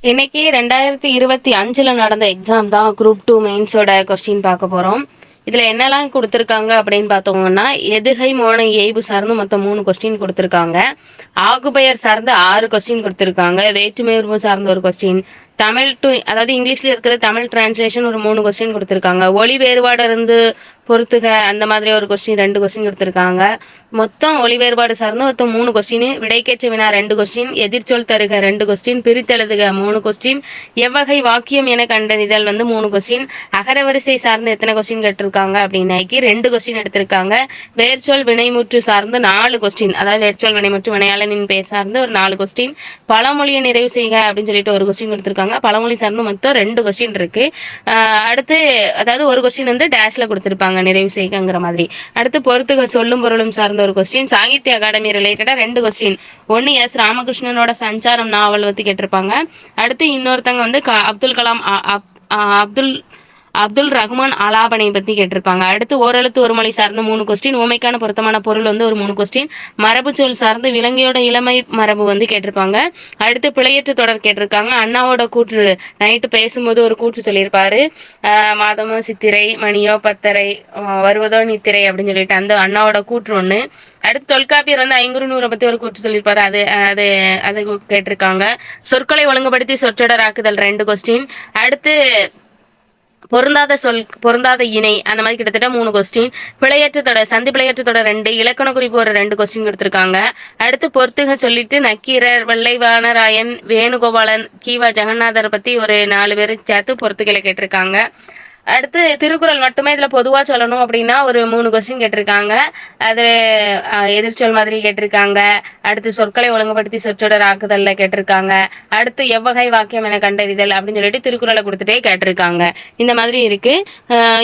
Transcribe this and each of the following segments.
இன்னைக்கு 2025ல நடந்த எக்ஸாம் தான் குரூப் 2 மெயின்ஸோட கொஸ்டின் பார்க்க போறோம். இதுல என்னெல்லாம் கொடுத்துருக்காங்க அப்படின்னு பார்த்தோம்னா, எதுகை மோனை ஏய்பு சார்ந்து மொத்தம் 3 கொஸ்டின் கொடுத்துருக்காங்க. ஆகுபெயர் சார்ந்து 6 கொஸ்டின் கொடுத்துருக்காங்க. வேற்றுமை உருவு சார்ந்த ஒரு கொஸ்டின், தமிழ் டு அதாவது இங்கிலீஷ்ல இருக்கிற தமிழ் டிரான்ஸ்லேஷன் ஒரு 3 கொஸ்டின் கொடுத்துருக்காங்க. ஒலி வேறுபாடு இருந்து பொறுத்துக அந்த மாதிரி ஒரு கொஸ்டின் 2 கொஸ்டின் கொடுத்துருக்காங்க. மொத்தம் ஒலி வேறுபாடு சார்ந்து மொத்தம் 3 கொஸ்டின், விடைக்கேற்ற வினா 2 கொஸ்டின், எதிர்ச்சொல் தருக 2 கொஸ்டின், பிரித்தெழுதுக 3 கொஸ்டின், எவ்வகை வாக்கியம் என கண்டறிதல் 3 கொஸ்டின், அகரவரிசை சார்ந்து எத்தனை கொஸ்டின் கேட்டிருக்காங்க அப்படின்னாக்கி 2 கொஸ்டின் எடுத்திருக்காங்க. வேர்ச்சொல் வினைமுற்று சார்ந்து 4 கொஸ்டின், அதாவது வேர்ச்சொல் வினைமுற்று வினையாளனின் பெயர் சார்ந்து ஒரு 4 கொஸ்டின், பழமொழியை நிறைவு செய்க அப்படின்னு சொல்லிட்டு ஒரு கொஸ்டின் கொடுத்துருக்காங்க. பழமொழி சார்ந்து மொத்தம் 2 கொஸ்டின் இருக்கு. அடுத்து அதாவது ஒரு கொஸ்டின் வந்து டேஷ்ல கொடுத்துருப்பாங்க நிறைவு செய்கங்கிற மாதிரி. அடுத்து பொறுத்துக சொல்லும் பொருளும் சார்ந்த ஒரு கொஸ்டின், சாகித்ய அகாடமி ரிலேட்டடா 2 கொஸ்டின். ஒன்னு எஸ் ராமகிருஷ்ணனோட சஞ்சாரம் நாவல் பத்தி கேட்டிருப்பாங்க. அடுத்து இன்னொருத்தங்க வந்து அப்துல் கலாம் அப்துல் ரஹ்மான் அலாபனை பத்தி கேட்டிருப்பாங்க. அடுத்து ஓரெழுத்து ஒரு மொழி சார்ந்த 3 கொஸ்டின், ஊமைக்கான பொருத்தமான பொருள் வந்து ஒரு 3 கொஸ்டின், மரபு சொல் சார்ந்து விலங்கியோட இளமை மரபு வந்து கேட்டிருப்பாங்க. அடுத்து பிழையற்ற தொடர் கேட்டிருக்காங்க. அண்ணாவோட கூற்று நைட்டு பேசும்போது ஒரு கூற்று சொல்லியிருப்பாரு, மாதமோ சித்திரை மணியோ பத்தரை வருவதோ நித்திரை அப்படின்னு சொல்லிட்டு அந்த அண்ணாவோட கூற்று ஒண்ணு. அடுத்து தொல்காப்பியர் வந்து ஐங்குறுநூறை பத்தி ஒரு கூற்று சொல்லியிருப்பாரு, அது அது அது கேட்டிருக்காங்க. சொற்களை ஒழுங்குபடுத்தி சொற்றொடராக்குதல் 2 கொஸ்டின். அடுத்து பொருந்தாத இணை அந்த மாதிரி கிட்டத்தட்ட 3 கொஸ்டின், பிழையற்ற தொடர் சந்தி பிழையற்ற தொடர் 2, இலக்கண குறிப்பு ஒரு 2 கொஸ்டின் கொடுத்திருக்காங்க. அடுத்து பொறுத்துக சொல்லிட்டு நக்கீரர், வெள்ளைவானராயன், வேணுகோபாலன், கீவா ஜெகநாதர் பத்தி ஒரு 4 பேர் சேர்த்து பொறுத்துகளை கேட்டிருக்காங்க. அடுத்து திருக்குறள் மட்டுமே இதுல பொதுவா சொல்லணும் அப்படின்னா ஒரு 3 கொஸ்டின் கேட்டிருக்காங்க. அது எதிர்ச்சொல் மாதிரி கேட்டிருக்காங்க. அடுத்து சொற்களை ஒழுங்குபடுத்தி சொற்றொடர் ஆக்குதல்ல கேட்டிருக்காங்க. அடுத்து எவ்வகை வாக்கியம் என கண்டறிதல் அப்படின்னு சொல்லிட்டு திருக்குறளை கொடுத்துட்டே கேட்டிருக்காங்க. இந்த மாதிரி இருக்கு.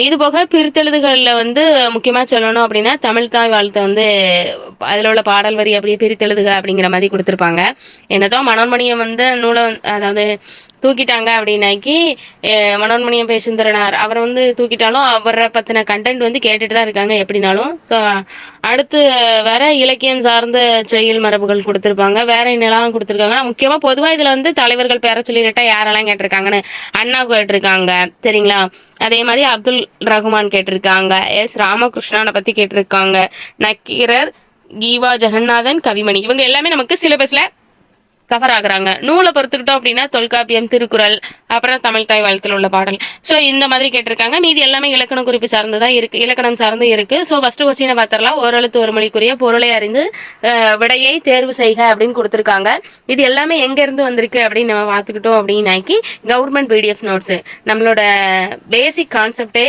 இது போக பிரித்தெழுதுகள்ல வந்து முக்கியமா சொல்லணும் அப்படின்னா தமிழ் தாய் வாழ்த்தை வந்து அதுல உள்ள பாடல் வரி அப்படியே பிரித்தெழுதுக அப்படிங்கிற மாதிரி கொடுத்துருப்பாங்க. என்னதான் மனோன்மணியம் வந்து நூலை அதாவது தூக்கிட்டாங்க அப்படின்னாக்கி மனோன்மணியம் பேசுந்தரனார் அவரை வந்து தூக்கிட்டாலும் அவரை பத்தின கண்டென்ட் வந்து கேட்டுட்டு தான் இருக்காங்க எப்படினாலும். ஸோ அடுத்து வேற இலக்கியம் சார்ந்த செயல் மரபுகள் கொடுத்துருப்பாங்க. வேற என்னெல்லாம் கொடுத்துருக்காங்கன்னா முக்கியமா பொதுவாக இதுல வந்து தலைவர்கள் பேர சொல்லிட்டா யாரெல்லாம் கேட்டிருக்காங்கன்னு அண்ணா கேட்டிருக்காங்க சரிங்களா. அதே மாதிரி அப்துல் ரஹ்மான் கேட்டிருக்காங்க, எஸ் ராமகிருஷ்ணனை பத்தி கேட்டிருக்காங்க, நக்கீரர், கீவா ஜெகநாதன், கவிமணி இவங்க எல்லாமே நமக்கு சிலபஸ்ல கவர் ஆகுறாங்க. நூலை பொறுத்துக்கிட்டோம் அப்படின்னா தொல்காப்பியம், திருக்குறள், அப்புறம் தமிழ் தாய் வாழ்த்தில் உள்ள பாடல். ஸோ இந்த மாதிரி கேட்டிருக்காங்க. மீதி எல்லாமே இலக்கண குறிப்பு சார்ந்துதான் இருக்கு, இலக்கணம் சார்ந்து இருக்கு. ஸோ ஃபர்ஸ்ட் கொஸ்டினை பார்த்துடலாம். ஓரெழுத்து ஒரு மொழிக்குரிய பொருளை அறிந்து விடையை தேர்வு செய்க அப்படின்னு கொடுத்துருக்காங்க. இது எல்லாமே எங்க இருந்து வந்திருக்கு அப்படின்னு நம்ம பார்த்துக்கிட்டோம் அப்படின்னாக்கி கவர்மெண்ட் பிடிஎஃப் நோட்ஸ் நம்மளோட பேசிக் கான்செப்டே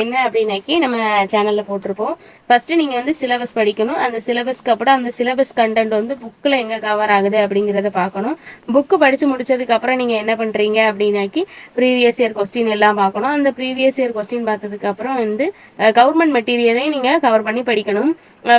என்ன அப்படின்னாக்கி நம்ம சேனல்ல போட்டிருப்போம். ஃபர்ஸ்ட் நீங்க வந்து சிலபஸ் படிக்கணும். அந்த சிலபஸ்க்கு அப்புறம் அந்த சிலபஸ் கண்டென்ட் வந்து புக்கில் எங்க கவர் ஆகுது அப்படிங்கிறத பார்க்கணும். புக்கு படிச்சு முடிச்சதுக்கு அப்புறம் நீங்க என்ன பண்றீங்க அப்படின்னாக்கி ப்ரீவியஸ் இயர் கொஸ்டின் எல்லாம் பார்க்கணும். அந்த ப்ரீவியஸ் இயர் கொஸ்டின் பார்த்ததுக்கு அப்புறம் வந்து கவர்மெண்ட் மெட்டீரியலையும் நீங்க கவர் பண்ணி படிக்கணும்.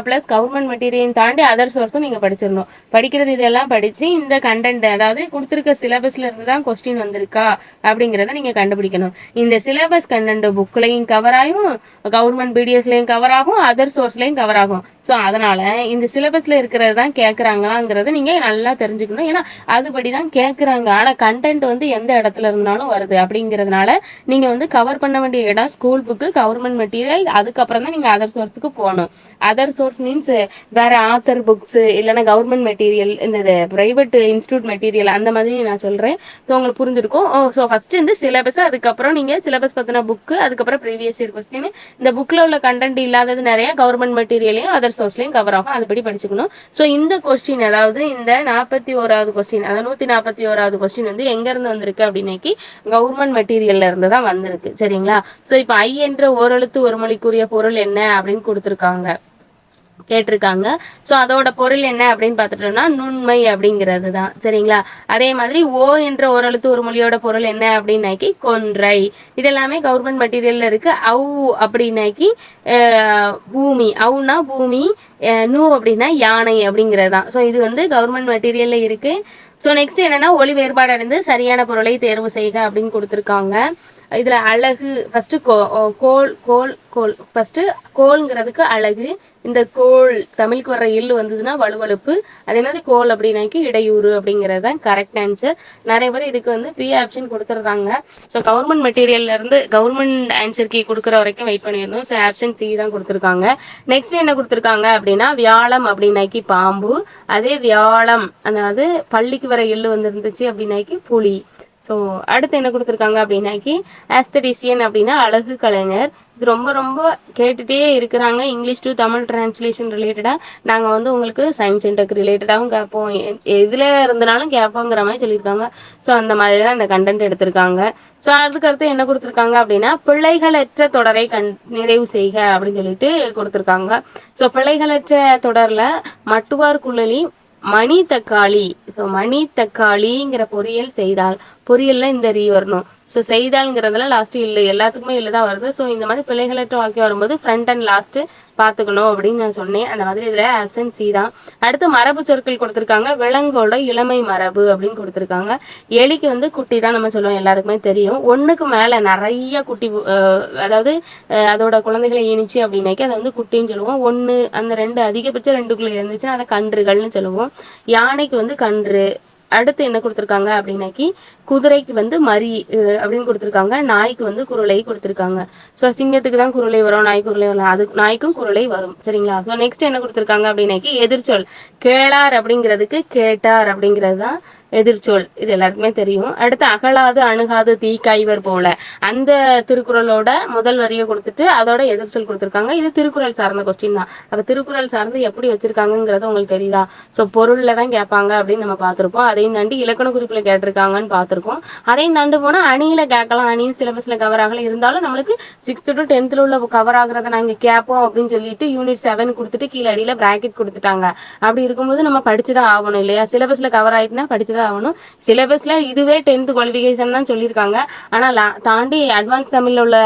பிளஸ் கவர்மெண்ட் மெட்டீரியல் தாண்டி அதர் சோர்ஸும் நீங்க படிச்சிடணும். படிக்கிறது இதெல்லாம் படிச்சு இந்த கண்டென்ட் அதாவது கொடுத்துருக்க சிலபஸ்ல இருந்து தான் கொஸ்டின் வந்திருக்கா அப்படிங்கிறத நீங்க கண்டுபிடிக்கணும். இந்த சிலபஸ் கண்டென்ட் புக்லையும் கவர் ஆகும், கவர்மெண்ட் பிடிஎஃப்லையும் கவர் ஆகும், அதர் சோர்ஸ்லையும் கவர் ஆகும். ஸோ அதனால இந்த சிலபஸ்ல இருக்கிறது தான் கேட்குறாங்களாங்கிறத நீங்க நல்லா தெரிஞ்சுக்கணும். ஏன்னா அதுபடி தான் கேட்குறாங்க. ஆனால் கண்டென்ட் வந்து எந்த இடத்துல இருந்தாலும் வருது அப்படிங்கிறதுனால நீங்க வந்து கவர் பண்ண வேண்டிய இடம் ஸ்கூல் புக்கு, கவர்மெண்ட் மெட்டீரியல், அதுக்கப்புறம் தான் நீங்க அதர் சோர்ஸுக்கு போகணும். அதர் சோர்ஸ் மீன்ஸ் வேற ஆத்தர் புக்ஸ் இல்லைன்னா கவர்மெண்ட் மெட்டீரியல், இந்த பிரைவேட் இன்ஸ்டியூட் மெட்டீரியல் அந்த மாதிரி நான் சொல்றேன். ஸோ உங்களுக்கு புரிஞ்சிருக்கும். ஸோ ஃபர்ஸ்ட் வந்து சிலபஸ், அதுக்கப்புறம் நீங்க சிலபஸ் பத்தின புக்கு, அதுக்கப்புறம் ப்ரீவியஸ் இயர் கொஸ்டின், இந்த புக்ல உள்ள கண்டென்ட் இல்லாதது நிறைய கவர்மெண்ட் மெட்டீரியலையும் அதர் சோர்ஸ்லையும் கவர் ஆகும். அதுபடி படிச்சுக்கணும். ஸோ இந்த கொஸ்டின் அதாவது இந்த 41வது கொஸ்டின் அதாவது 141வது கொஸ்டின் வந்து எங்க இருந்து வந்திருக்கு அப்படின்னாக்கி கவர்மெண்ட் மெட்டீரியல்ல இருந்து தான் வந்திருக்கு சரிங்களா. ஸோ இப்போ ஐ என்ற ஓரெழுத்து ஒரு மொழிக்குரிய பொருள் என்ன அப்படின்னு கொடுத்துருக்காங்க கேட்டிருக்காங்க. ஸோ அதோட பொருள் என்ன அப்படின்னு பார்த்துட்டோம்னா நுண்மை அப்படிங்கிறது தான் சரிங்களா. அதே மாதிரி ஓ என்ற ஓரெழுத்து ஒரு மொழியோட பொருள் என்ன அப்படின்னாக்கி கொன்றை. இதெல்லாமே கவர்மெண்ட் மெட்டீரியல்ல இருக்கு. அவு அப்படின்னாக்கி பூமி, அவுனா பூமி, நூ அப்படின்னா யானை அப்படிங்கிறது தான். ஸோ இது வந்து கவர்மெண்ட் மெட்டீரியல்ல இருக்கு. ஸோ நெக்ஸ்ட் என்னன்னா ஒலி வேறுபாடு அறிந்து சரியான பொருளை தேர்வு செய்க அப்படின்னு கொடுத்துருக்காங்க. இதுல அழகு ஃபர்ஸ்ட் கோல் கோல் கோல் ஃபர்ஸ்ட் கோல்ங்கிறதுக்கு அழகு. இந்த கோல் தமிழுக்கு வர்ற எள்ளு வந்ததுன்னா வலுவழுப்பு. அதே மாதிரி கோல் அப்படின்னாக்கி இடையூறு அப்படிங்கிறது தான் கரெக்ட் ஆன்சர். நிறைய பேர் இதுக்கு வந்து பி ஆப்ஷன் கொடுத்துருக்காங்க. ஸோ கவர்மெண்ட் மெட்டீரியல்ல இருந்து கவர்மெண்ட் ஆன்சர் கீ கொடுக்குற வரைக்கும் வெயிட் பண்ணியிருந்தோம். ஸோ ஆப்ஷன் சி தான் கொடுத்துருக்காங்க. நெக்ஸ்ட் என்ன கொடுத்துருக்காங்க அப்படின்னா வியாழம் அப்படின்னாக்கி பாம்பு. அதே வியாழம் அதாவது பள்ளிக்கு வர எள்ளு வந்துருந்துச்சு அப்படின்னாக்கி புலி. ஸோ அடுத்து என்ன கொடுத்துருக்காங்க அப்படின்னாக்கி ஆஸ்தடிசியன் அப்படின்னா அழகு கலைஞர். இது ரொம்ப ரொம்ப கேட்டுகிட்டே இருக்கிறாங்க. இங்கிலீஷ் டு தமிழ் டிரான்ஸ்லேஷன் ரிலேட்டடாக நாங்கள் வந்து உங்களுக்கு சயின்ஸ் அண்ட் டெக் ரிலேட்டடாகவும் கேட்போம், எதில் இருந்தனாலும் கேட்போங்கிற மாதிரி சொல்லியிருக்காங்க. ஸோ அந்த மாதிரி தான் இந்த கண்டென்ட் எடுத்திருக்காங்க. ஸோ அதுக்கடுத்து என்ன கொடுத்துருக்காங்க அப்படின்னா பிள்ளைகளற்ற தொடரை நிறைவு செய்க அப்படின்னு சொல்லிட்டு கொடுத்துருக்காங்க. ஸோ பிள்ளைகளற்ற தொடரில் மட்டுவார் குழலி மணி தக்காளி. ஸோ மணி தக்காளிங்கிற பொரியல் செய்தால், பொரியல்ல இந்த ரீ வரணும். ஸோ செய்தால்ங்கிறதுல லாஸ்ட் இல்லை, எல்லாத்துக்குமே இல்லை தான் வருது. ஸோ இந்த மாதிரி பிள்ளைகளற்ற வாக்கியம் வரும்போது ஃப்ரண்ட் அண்ட் லாஸ்ட்டு பார்த்துக்கணும் அப்படின்னு நான் சொன்னேன். அந்த மாதிரி இதில் ஆப்ஷன் சி தான். அடுத்து மரபு சொற்கள் கொடுத்துருக்காங்க. விலங்கோட இளமை மரபு அப்படின்னு கொடுத்துருக்காங்க. எலிக்கு வந்து குட்டி தான் நம்ம சொல்லுவோம், எல்லாருக்குமே தெரியும். ஒன்றுக்கு மேலே நிறைய குட்டி, அதாவது அதோட குழந்தைகளை இனிச்சு அப்படின்னாக்கி அதை வந்து குட்டின்னு சொல்லுவோம். ஒன்று அந்த ரெண்டு அதிகபட்சம் ரெண்டுக்குள்ளே இருந்துச்சுன்னா அதை கன்றுகள்னு சொல்லுவோம். யானைக்கு வந்து கன்று. அடுத்து என்ன கொடுத்துருக்காங்க அப்படின்னாக்கி குதிரைக்கு வந்து மரி அப்படின்னு கொடுத்துருக்காங்க. நாய்க்கு வந்து குருளை கொடுத்துருக்காங்க. ஸோ சிங்கத்துக்கு தான் குருளை வரும், நாய் குருளை வரும், அது நாய்க்கும் குருளை வரும். சரிங்களா? ஸோ நெக்ஸ்ட் என்ன கொடுத்துருக்காங்க அப்படின்னாக்கி எதிர்ச்சொல். கேளார் அப்படிங்கிறதுக்கு கேட்டார் அப்படிங்கிறது தான் எதிர்ச்சொல். இது எல்லாருக்குமே தெரியும். அடுத்து அகலாது அணுகாது தீக்காய்வர் போல அந்த திருக்குறளோட முதல் வரியை கொடுத்துட்டு அதோட எதிர்ச்சொல் கொடுத்துருக்காங்க. இது திருக்குறள் சார்ந்த கொஸ்டின் தான். அப்போ திருக்குறள் சார்ந்து எப்படி வச்சிருக்காங்கிறது உங்களுக்கு தெரியுதா? ஸோ பொருள்ல தான் கேட்பாங்க அப்படின்னு நம்ம பார்த்துருப்போம். அதையும் தாண்டி இலக்கண குறிப்பில் கேட்டிருக்காங்கன்னு பார்த்துருக்கோம். அதையும் தாண்டு போனால் அணியில கேட்கலாம், அணியும் சிலபஸ்ல கவர் ஆகல. இருந்தாலும் நம்மளுக்கு 6th to 10th உள்ள கவர் ஆகுறத நாங்கள் கேட்போம் அப்படின்னு சொல்லிட்டு யூனிட் 7 கொடுத்துட்டு கீழே அடியில் பிராக்கெட் கொடுத்துட்டாங்க. அப்படி இருக்கும்போது நம்ம படிச்சுதான் ஆகணும் இல்லையா? சிலபஸ்ல கவர் ஆயிட்டுனா படிச்சுதான் ஆகணும். சிலபஸ்ல இதுவே 10th குவாலிஃபிகேஷன் தான் சொல்லியிருக்காங்க. ஆனால் தாண்டி அட்வான்ஸ் தமிழ்ல உள்ள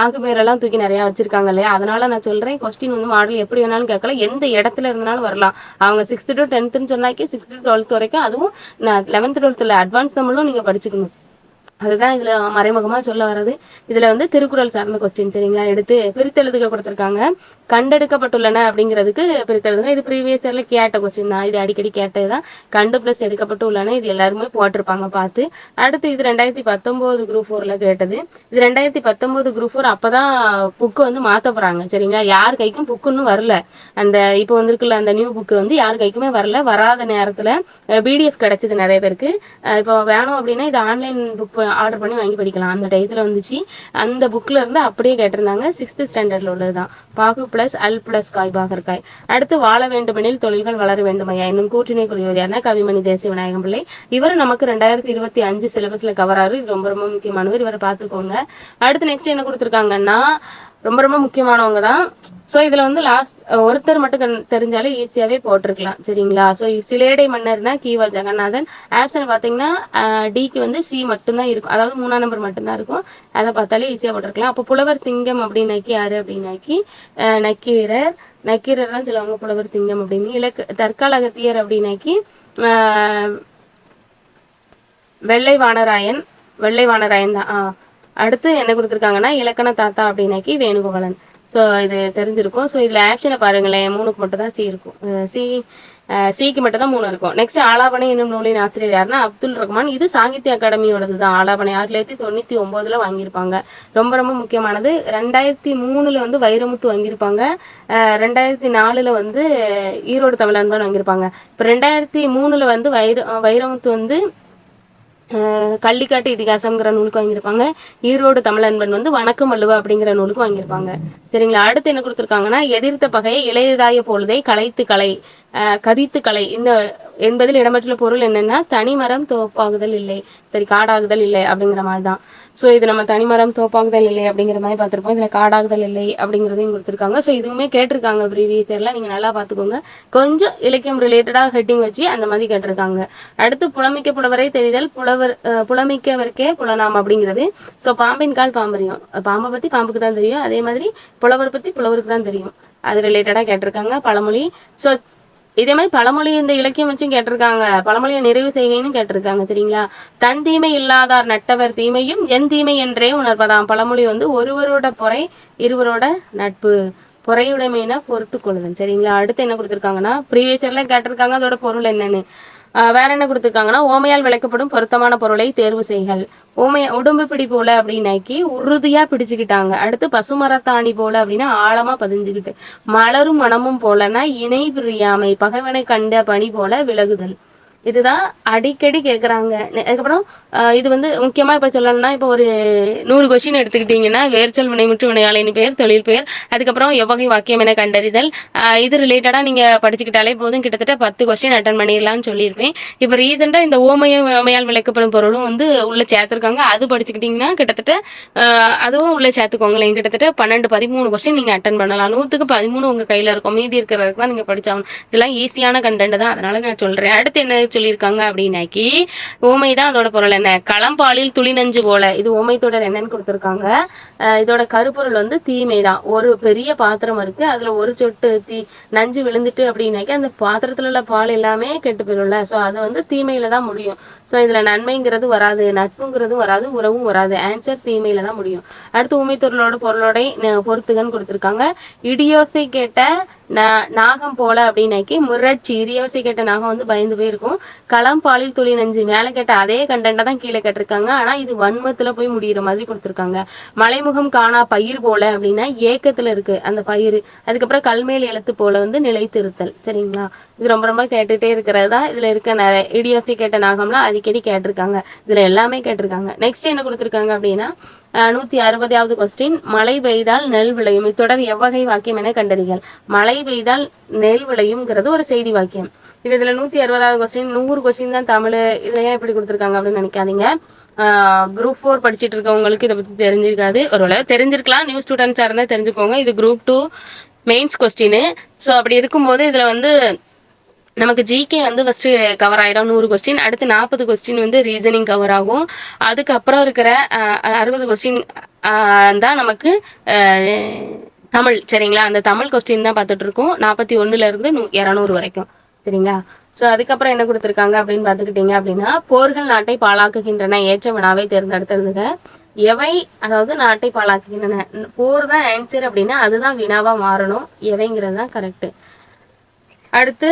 ஆகு பேரெல்லாம் தூக்கி நிறைய வச்சிருக்காங்க இல்லையா? அதனால நான் சொல்றேன், கொஸ்டின் வந்து மாடல் எப்படி வேணாலும் கேட்கலாம், எந்த இடத்துல இருந்தாலும் வரலாம். அவங்க 6th to 10th சொன்னாக்கி 6th to 12th வரைக்கும், அதுவும் 11th 12th அட்வான்ஸ் தமிழும் நீங்க படிச்சுக்கணும். அதுதான் இதுல மறைமுகமா சொல்ல வர்றது. இதுல வந்து திருக்குறள் சார்ந்த கொஸ்டின். சரிங்களா? எடுத்து பிரித்தெழுதுக கொடுத்துருக்காங்க. கண்டெடுக்கப்பட்டுள்ளன அப்படிங்கிறதுக்கு பிரித்தெழுதுங்க. இது ப்ரீவியஸ் இயர்ல கேட்ட கொஸ்டின் தான், இது அடிக்கடி கேட்டதுதான். கண்டு பிளஸ் எடுக்கப்பட்டு உள்ளன, இது எல்லாருமே போட்டிருப்பாங்க பார்த்து. அடுத்து இது 2019 குரூப் 4ல கேட்டது. இது 2019 குரூப் 4 அப்பதான் புக்கு வந்து மாத்த போறாங்க. சரிங்களா? யார் கைக்கும் புக்கு இன்னும் வரல. அந்த இப்போ வந்திருக்குல்ல அந்த நியூ புக்கு வந்து யார் கைக்குமே வரல. வராத நேரத்துல பிடிஎஃப் கிடைச்சது நிறைய பேருக்கு. இப்போ வேணும் அப்படின்னா இது ஆன்லைன் புக் ஆர்டர் பண்ணி வாங்கி படிக்கலாம். அந்த டயத்துல வந்துச்சு. அந்த புக்ல இருந்து அப்படியே கேட்டிருந்தாங்க. 6th ஸ்டாண்டர்ட்ல உள்ளதுதான். பாகு பிளஸ் அல் பிளஸ் காய் பாகற்காய். அடுத்து வாழ வேண்டுமெனில் தொழில்கள் வளர வேண்டுமையா என்னும் கூற்றினை கூறியவர் யாருன்னா கவிமணி தேசிய விநாயகம் பிள்ளை. இவர் நமக்கு 2025 சிலபஸ்ல கவர் ஆகுது. இது ரொம்ப ரொம்ப முக்கியமானவர், இவரை பார்த்துக்கோங்க. அடுத்து நெக்ஸ்ட் என்ன கொடுத்துருக்காங்கன்னா ரொம்ப ரொம்ப முக்கியமானவங்க தான். ஸோ இதுல வந்து லாஸ்ட் ஒருத்தர் மட்டும் தெரிஞ்சாலே ஈஸியாவே போட்டிருக்கலாம். சரிங்களா? ஸோ சிலேடை மன்னர்னா கீவா ஜெகநாதன். ஆப்ஷன் பார்த்தீங்கன்னா டிக்கு வந்து சி மட்டும்தான் இருக்கும், அதாவது 3ஆம் நம்பர் மட்டும்தான் இருக்கும். அதை பார்த்தாலே ஈஸியாக போட்டிருக்கலாம். அப்போ புலவர் சிங்கம் அப்படின்னாக்கி யாரு அப்படின்னாக்கி நக்கீரர். நக்கீரர் தான் சொல்லுவாங்க புலவர் சிங்கம் அப்படின்னு. தற்கால அகத்தியர் அப்படின்னாக்கி வெள்ளை வானராயன். வெள்ளை வானராயன் தான். அடுத்து என்ன கொடுத்துருக்காங்கன்னா இலக்கண தாத்தா அப்படின்னாக்கி வேணுகோபாலன். ஸோ இது தெரிஞ்சிருக்கும். ஸோ இதில் ஆப்ஷனை பாருங்களேன், 3க்கு மட்டும் தான் சி இருக்கும். சிக்கு மட்டும் தான் 3 இருக்கும். நெக்ஸ்ட் ஆலாபனை என்னும் நூலின் ஆசிரியர் யாருன்னா அப்துல் ரஹ்மான். இது சாகித்ய அகாடமியோடது தான். ஆலாபனை 1999 வாங்கியிருப்பாங்க. ரொம்ப ரொம்ப முக்கியமானது. 2003 வந்து வைரமுத்து வாங்கியிருப்பாங்க. 2004 வந்து ஈரோடு தமிழன்பன் வாங்கியிருப்பாங்க. இப்போ 2003 வந்து வைரமுத்து வந்து கள்ளிக்காட்டு இதிகாசம்ங்கிற நூலுக்கு வாங்கியிருப்பாங்க. ஈரோடு தமிழன்பன் வந்து வணக்கம் அல்லுவா அப்படிங்கிற நூலுக்கு வாங்கியிருப்பாங்க. சரிங்களா? அடுத்து என்ன கொடுத்துருக்காங்கன்னா எதிர்த்த பகையை இளையதாய பொழுதை கலைத்து கலை கதித்து கலை இந்த என்பதில் இடம்பெற்றுள்ள பொருள் என்னன்னா தனிமரம் தோப்பாகுதல் இல்லை, சரி காடாகுதல் இல்லை அப்படிங்கிற மாதிரி தான். ஸோ இது நம்ம தனிமரம் தோப்பாகுதல் இல்லை அப்படிங்கிற மாதிரி பார்த்துருப்போம். இதில் காடாகுதல் இல்லை அப்படிங்கிறதையும் கொடுத்துருக்காங்க. ஸோ இதுவுமே கேட்டிருக்காங்க ப்ரீவியஸ் இயர்ல, நீங்கள் நல்லா பார்த்துக்கோங்க. கொஞ்சம் இலக்கியம் ரிலேட்டடாக ஹெட்டிங் வச்சு அந்த மாதிரி கேட்டிருக்காங்க. அடுத்து புலமிக்க புலவரை தெரிதல். புலமிக்கவருக்கே புலனாம் அப்படிங்கிறது. ஸோ பாம்பின் கால் பாம்பறியும். பாம்பை பற்றி பாம்புக்கு தான் தெரியும், அதே மாதிரி புலவர் பற்றி புலவருக்கு தான் தெரியும். அது ரிலேட்டடாக கேட்டிருக்காங்க பழமொழி. ஸோ இதே மாதிரி பழமொழி இந்த இலக்கியம் வச்சும் கேட்டிருக்காங்க, பழமொழியை நிறைவு செய்கைன்னு கேட்டிருக்காங்க சரிங்களா. தன் தீமை இல்லாதார் நட்டவர் தீமையும் என் தீமை என்றே உணர்வதாம். பழமொழி வந்து ஒருவரோட பொறை இருவரோட நட்பு, பொறையுடைமைனா பொறுத்து கொள்ளுதல் சரிங்களா. அடுத்து என்ன கொடுத்துருக்காங்கன்னா ப்ரீவியஸ் இயர்ல கேட்டிருக்காங்க, அதோட பொருள் என்னன்னு. வேற என்ன கொடுத்துருக்காங்கன்னா ஓமையால் விளக்கப்படும் பொருத்தமான பொருளை தேர்வு செய்கள். உடம்பு பிடி போல அப்படின்னாக்கி உறுதியா பிடிச்சுக்கிட்டாங்க. அடுத்து பசுமரத்தாணி போல அப்படின்னா ஆழமா பதிஞ்சுக்கிட்டு. மலரும் மனமும் போலன்னா இணை பிரியாமை, பகைவனை கண்ட பணி போல விலகுதல். இதுதான் அடிக்கடி கேட்குறாங்க. அதுக்கப்புறம் இது வந்து முக்கியமா இப்ப சொல்லணும்னா இப்போ ஒரு 100 கொஸ்டின் எடுத்துக்கிட்டீங்கன்னா வேர்ச்சொல் வினைமுற்று வினையாளரின் பெயர் தொழில் பெயர், அதுக்கப்புறம் எவ்வகை வாக்கியம் என கண்டறிதல், இது ரிலேட்டடா நீங்க படிச்சுக்கிட்டாலே போதும். கிட்டத்தட்ட 10 கொஸ்டின் அட்டன் பண்ணிடலாம்னு சொல்லியிருப்பேன். இப்போ ரீசெண்டா இந்த ஓமையால் விளக்கப்படும் பொருளும் வந்து உள்ள சேர்த்திருக்காங்க. அது படிச்சுக்கிட்டீங்கன்னா கிட்டத்தட்ட அதுவும் உள்ள சேர்த்துக்கோங்களேன். கிட்டத்தட்ட 12 13 கொஸ்டின் நீங்க அட்டன் பண்ணலாம். 100க்கு 13 உங்க கையில இருக்கும். மீதி இருக்கிறதுக்கு தான் நீங்க படிச்சாகணும். இதெல்லாம் ஈஸியான கண்டென்ட் தான், அதனால நான் சொல்றேன். அடுத்து என்ன சொல்லியிருக்காங்க அப்படின்னாக்கி ஓமை தான் அதோட பொருள் என்ன, களம்பாலில் துளி நஞ்சு போல. இது ஓமை தொடர் என்னன்னு கொடுத்துருக்காங்க. இதோட கருப்பொருள் வந்து தீமை தான். ஒரு பெரிய பாத்திரம் இருக்கு, அதுல ஒரு சொட்டு நஞ்சு விழுந்துட்டு அப்படின்னாக்கி அந்த பாத்திரத்துல உள்ள பால் எல்லாமே கெட்டு போயிடும்ல. ஸோ அது வந்து தீமையில தான் முடியும். ஸோ இதுல நன்மைங்கிறது வராது, நட்புங்கிறது வராது, உறவும் வராது. ஆன்சர் தீமையில தான் முடியும். அடுத்து உமைத்தொருளோட பொருளோட பொறுத்துகன்னு கொடுத்துருக்காங்க. இடியோசை கேட்ட நாகம் போல அப்படின்னாக்கி முரட்சி. இடியோசை கேட்ட நாகம் வந்து பயந்து போயிருக்கும். களம் பாலில் துளி நஞ்சு, மேலே கேட்ட அதே கண்டென்ட்டை தான் கீழே கேட்டிருக்காங்க, ஆனா இது வன்மத்துல போய் முடிகிற மாதிரி கொடுத்துருக்காங்க. மலைமுகம் காணா பயிர் போல அப்படின்னா ஏக்கத்துல இருக்கு அந்த பயிர். அதுக்கப்புறம் கல்மேல் எழுத்து போல வந்து நிலைத்திருத்தல் சரிங்களா. இது ரொம்ப ரொம்ப கேட்டுட்டே இருக்கிறது தான். இதுல இருக்க நிறைய இடியோசை கேட்ட நாகம்லாம் அடிக்கடி கேட்டிருக்காங்க. இதுல எல்லாமே கேட்டிருக்காங்க. நெக்ஸ்ட் என்ன கொடுத்துருக்காங்க அப்படின்னா 160வது கொஸ்டின், மழை பெய்தால் நெல் விளையும். இத்தொடர் எவ்வகை வாக்கியம் என கண்டறிகள். மழை பெய்தால் நெல் விளையும்ங்கிறது ஒரு செய்தி வாக்கியம். இதுல 160வது கொஸ்டின் 100 கொஸ்டின் தான் தமிழ். இதுல ஏன் இப்படி கொடுத்துருக்காங்க அப்படின்னு நினைக்காதீங்க. குரூப் 4 படிச்சுட்டு இருக்கவங்களுக்கு இதை பத்தி தெரிஞ்சிருக்காது, ஒருவேளை தெரிஞ்சிருக்கலாம். நியூ ஸ்டூடெண்ட்ஸா இருந்தா தெரிஞ்சுக்கோங்க. இது குரூப் 2 மெயின்ஸ் கொஸ்டின். ஸோ அப்படி இருக்கும்போது இதுல வந்து நமக்கு ஜிகே வந்து ஃபர்ஸ்ட் கவர் ஆயிரும் 100 கொஸ்டின். அடுத்து 40 கொஸ்டின் வந்து ரீசனிங் கவர் ஆகும். அதுக்கப்புறம் இருக்கிற 60 கொஸ்டின் தான் நமக்கு தமிழ் சரிங்களா. அந்த தமிழ் கொஸ்டின் தான் பார்த்துட்டு இருக்கோம் 41ல இருந்து 200 வரைக்கும் சரிங்களா. ஸோ அதுக்கப்புறம் என்ன கொடுத்துருக்காங்க அப்படின்னு பார்த்துக்கிட்டீங்க அப்படின்னா போர்கள் நாட்டை பாழாக்குகின்றன, ஏற்ற வினாவை தேர்ந்தெடுத்ததுங்க. எவை அதாவது நாட்டை பாழாக்குகின்றன, போர் தான் ஆன்சர் அப்படின்னா அதுதான் வினாவா மாறணும். எவைங்கிறது தான் கரெக்ட். அடுத்து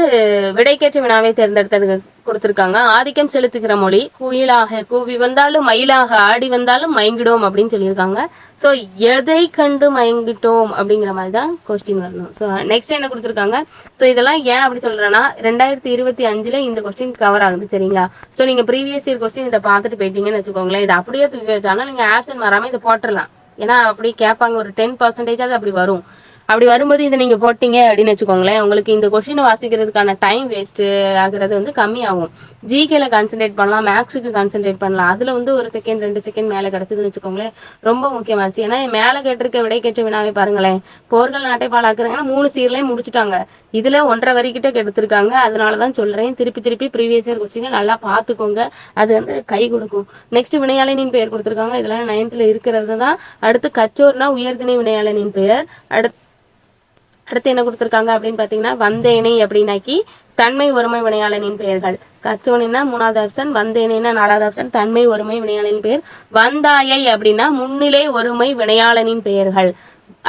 விடைக்கேற்ற வினாவை தேர்ந்தெடுத்தது கொடுத்துருக்காங்க. ஆதிக்கம் செலுத்துகிற மொழி குயிலாக, கூவி வந்தாலும் மயிலாக, ஆடி வந்தாலும் மயங்கிட்டோம் அப்படின்னு சொல்லியிருக்காங்க. ஸோ எதை கண்டு மயங்கிட்டோம் அப்படிங்கிற மாதிரி தான் கொஸ்டின் வரணும். ஸோ நெக்ஸ்ட் என்ன கொடுத்துருக்காங்க. ஸோ இதெல்லாம் ஏன் அப்படி சொல்றேன்னா 2025ல் இந்த கொஸ்டின் கவர் ஆகுது சரிங்களா. ஸோ நீங்க ப்ரீவியஸ் இயர் கொஸ்டின் இதை பார்த்துட்டு போயிட்டீங்கன்னு வச்சுக்கோங்களேன், இதை அப்படியே தூக்கி வச்சாலும் நீங்க ஆப்ஷன் வராமல் இதை போட்டுடலாம். ஏன்னா அப்படி கேட்பாங்க, ஒரு 10% அப்படி வரும். அப்படி வரும்போது இதை நீங்க போட்டீங்க அப்படின்னு வச்சுக்கோங்களேன், உங்களுக்கு இந்த கொஸ்டினை வாசிக்கிறதுக்கான டைம் வேஸ்ட் ஆகுறது வந்து கம்மியாகும். ஜிகேல கான்சென்ட்ரேட் பண்ணலாம், மேக்ஸுக்கு கான்சென்ட்ரேட் பண்ணலாம். அதுல வந்து 1 செகண்ட் 2 செகண்ட் மேலே கிடைச்சதுன்னு வச்சுக்கோங்களேன், ரொம்ப முக்கியமாச்சு. ஏன்னா மேலே கேட்டிருக்க விடை கேட்ட வினாவே பாருங்களேன், போர்கள் நாட்டை பாழாக்குறாங்கன்னா 3 சீர்லையும் முடிச்சுட்டாங்க. இதுல 1.5 வரிக்கிட்ட கெடுத்திருக்காங்க. அதனாலதான் சொல்றேன், திருப்பி திருப்பி ப்ரீவியஸ் இயர் கொஸ்டினை நல்லா பார்த்துக்கோங்க, அது வந்து கை கொடுக்கும். நெக்ஸ்ட் வினையாளனின் பெயர் கொடுத்துருக்காங்க. இதெல்லாம் 9th இருக்கிறது தான். அடுத்து கச்சோர்னா உயர்திணை வினையாளனின் பெயர். அடுத்து என்ன கொடுத்துருக்காங்க அப்படின்னு பாத்தீங்கன்னா வந்தேனை அப்படின்னாக்கி தன்மை ஒருமை வினையாளனின் பெயர்கள். கச்சோனின்னா 3வது ஆப்ஷன், வந்தேனைனா 4வது ஆப்ஷன். தன்மை ஒருமை வினையாளனின் பெயர். வந்தாயை அப்படின்னா முன்னிலை ஒருமை வினையாளனின் பெயர்கள்.